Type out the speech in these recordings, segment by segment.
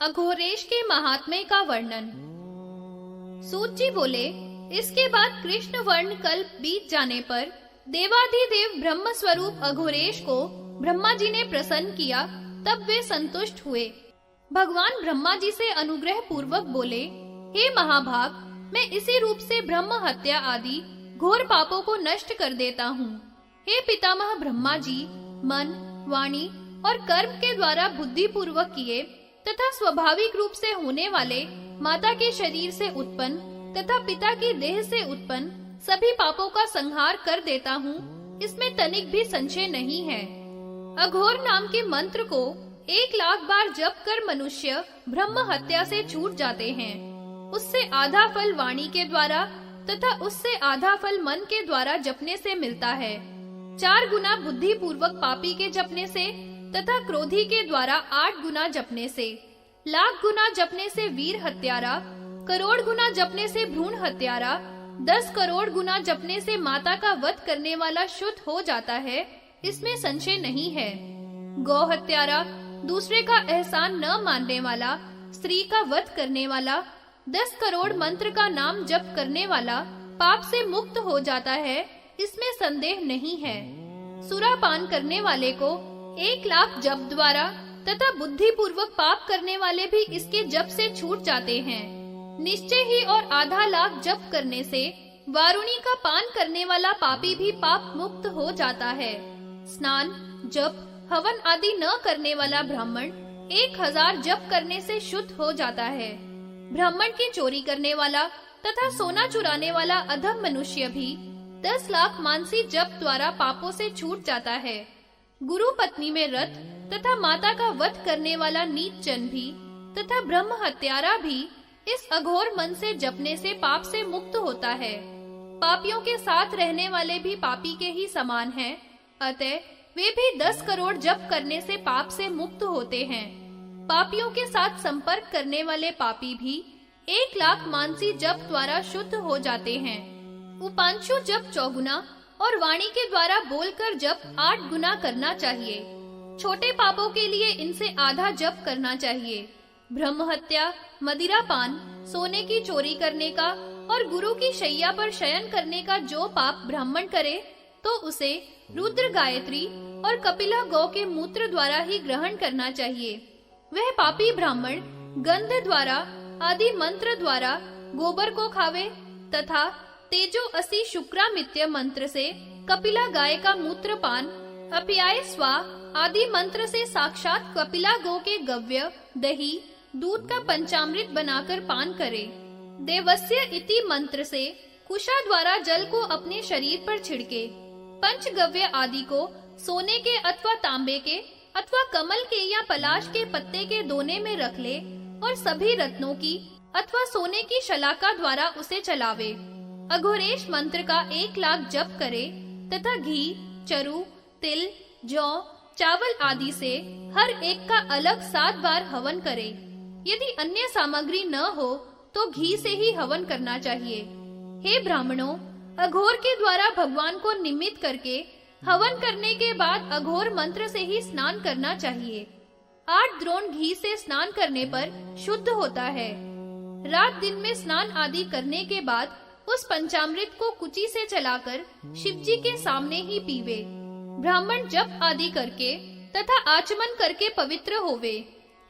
अघोरेश के महात्म्य का वर्णन। सूत जी बोले, इसके बाद कृष्ण वर्ण कल्प बीत जाने पर देवाधिदेव ब्रह्म स्वरूप अघोरेश को ब्रह्मा जी ने प्रसन्न किया। तब वे संतुष्ट हुए। भगवान ब्रह्मा जी से अनुग्रह पूर्वक बोले, हे महाभाग, मैं इसी रूप से ब्रह्म हत्या आदि घोर पापों को नष्ट कर देता हूँ। हे पितामह ब्रह्मा जी, मन, वाणी और कर्म के द्वारा बुद्धि पूर्वक किए तथा स्वाभाविक रूप से होने वाले माता के शरीर से उत्पन्न तथा पिता की देह से उत्पन्न सभी पापों का संहार कर देता हूँ। इसमें तनिक भी संशय नहीं है। अघोर नाम के मंत्र को 1,00,000 बार जप कर मनुष्य ब्रह्म हत्या से छूट जाते हैं। उससे आधा फल वाणी के द्वारा तथा उससे आधा फल मन के द्वारा जपने से मिलता है। 4 गुना बुद्धि पूर्वक पापी के जपने से तथा क्रोधी के द्वारा 8 गुना जपने से, 1,00,000 गुना जपने से वीर हत्यारा, करोड़ गुना जपने से भ्रूण हत्यारा, 10 करोड़ गुना जपने से माता का वध करने वाला शुद्ध हो जाता है। इसमें संशय नहीं है। गौ हत्यारा, दूसरे का एहसान न मानने वाला, स्त्री का वध करने वाला, 10 करोड़ मंत्र का नाम जप करने वाला पाप से मुक्त हो जाता है। इसमें संदेह नहीं है। सुरापान करने वाले को 1,00,000 जप द्वारा तथा बुद्धि पूर्वक पाप करने वाले भी इसके जप से छूट जाते हैं। निश्चय ही और आधा लाख जप करने से वारुणी का पान करने वाला पापी भी पाप मुक्त हो जाता है। स्नान, जप, हवन आदि न करने वाला ब्राह्मण 1,000 जप करने से शुद्ध हो जाता है। ब्राह्मण की चोरी करने वाला तथा सोना चुराने वाला अधम मनुष्य भी 10 लाख मानसी जप द्वारा पापों से छूट जाता है। गुरु पत्नी में रत तथा माता का वध करने वाला नीच जन भी तथा ब्रह्म हत्यारा भी इस अघोर मन से जपने से पाप से मुक्त होता है। पापियों के साथ रहने वाले भी पापी के ही समान हैं, अतः वे भी 10 करोड़ जप करने से पाप से मुक्त होते हैं। पापियों के साथ संपर्क करने वाले पापी भी 1,00,000 मानसी जप द्वारा शुद्ध हो जाते हैं। उपांशु जप 4 गुना और वाणी के द्वारा बोलकर जप 8 गुना करना चाहिए। छोटे पापों के लिए इनसे आधा जप करना चाहिए। ब्रह्म हत्या, मदिरा पान, सोने की चोरी करने का और गुरु की शैया पर शयन करने का जो पाप ब्राह्मण करे तो उसे रुद्र गायत्री और कपिला गौ के मूत्र द्वारा ही ग्रहण करना चाहिए। वह पापी ब्राह्मण गंध द्वारा आदि मंत्र द्वारा गोबर को खावे तथा तेजो असी शुक्रामित्य मंत्र से कपिला गाय का मूत्र पान, अप्याय स्वा आदि मंत्र से साक्षात कपिला गौ के गव्य, दही, दूध का पंचामृत बनाकर पान करे। देवस्य इति मंत्र से कुशा द्वारा जल को अपने शरीर पर छिड़के। पंचगव्य आदि को सोने के अथवा तांबे के अथवा कमल के या पलाश के पत्ते के दोने में रख ले और सभी रत्नों की अथवा सोने की शलाका द्वारा उसे चलावे। अघोरेश मंत्र का 1,00,000 जप करे तथा घी, चरु, तिल, जौ, चावल आदि से हर एक का अलग 7 बार हवन करे। यदि अन्य सामग्री न हो तो घी से ही हवन करना चाहिए। हे ब्राह्मणों, अघोर के द्वारा भगवान को निमित्त करके हवन करने के बाद अघोर मंत्र से ही स्नान करना चाहिए। 8 द्रोण घी से स्नान करने पर शुद्ध होता है। रात दिन में स्नान आदि करने के बाद उस पंचामृत को कुची से चलाकर शिवजी के सामने ही पीवे। ब्राह्मण जप आदि करके तथा आचमन करके पवित्र होवे।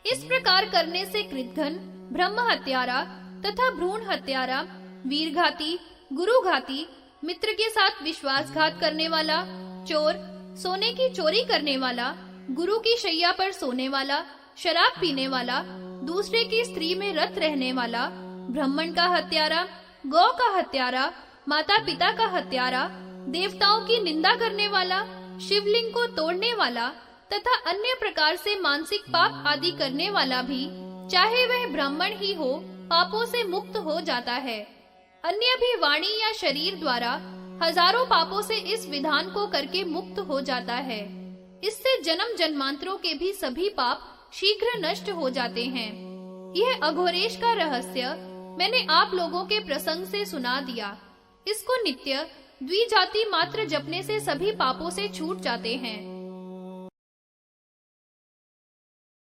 इस प्रकार करने से कृतघ्न, ब्रह्म हत्यारा तथा भ्रूण हत्यारा, वीरघाती, गुरुघाती, मित्र के साथ विश्वासघात करने वाला, चोर, सोने की चोरी करने वाला, गुरु की शैया पर सोने वाला, शराब पीने वाला, दूसरे की स्त्री में रत रहने वाला, ब्राह्मण का हत्यारा, गौ का हत्यारा, माता पिता का हत्यारा, देवताओं की निंदा करने वाला, शिवलिंग को तोड़ने वाला तथा अन्य प्रकार से मानसिक पाप आदि करने वाला भी, चाहे वह ब्राह्मण ही हो, पापों से मुक्त हो जाता है। अन्य भी वाणी या शरीर द्वारा हजारों पापों से इस विधान को करके मुक्त हो जाता है। इससे जन्म जन्मांतरों के भी सभी पाप शीघ्र नष्ट हो जाते हैं। यह अघोरेश का रहस्य मैंने आप लोगों के प्रसंग से सुना दिया। इसको नित्य द्विजाति मात्र जपने से सभी पापों से छूट जाते हैं।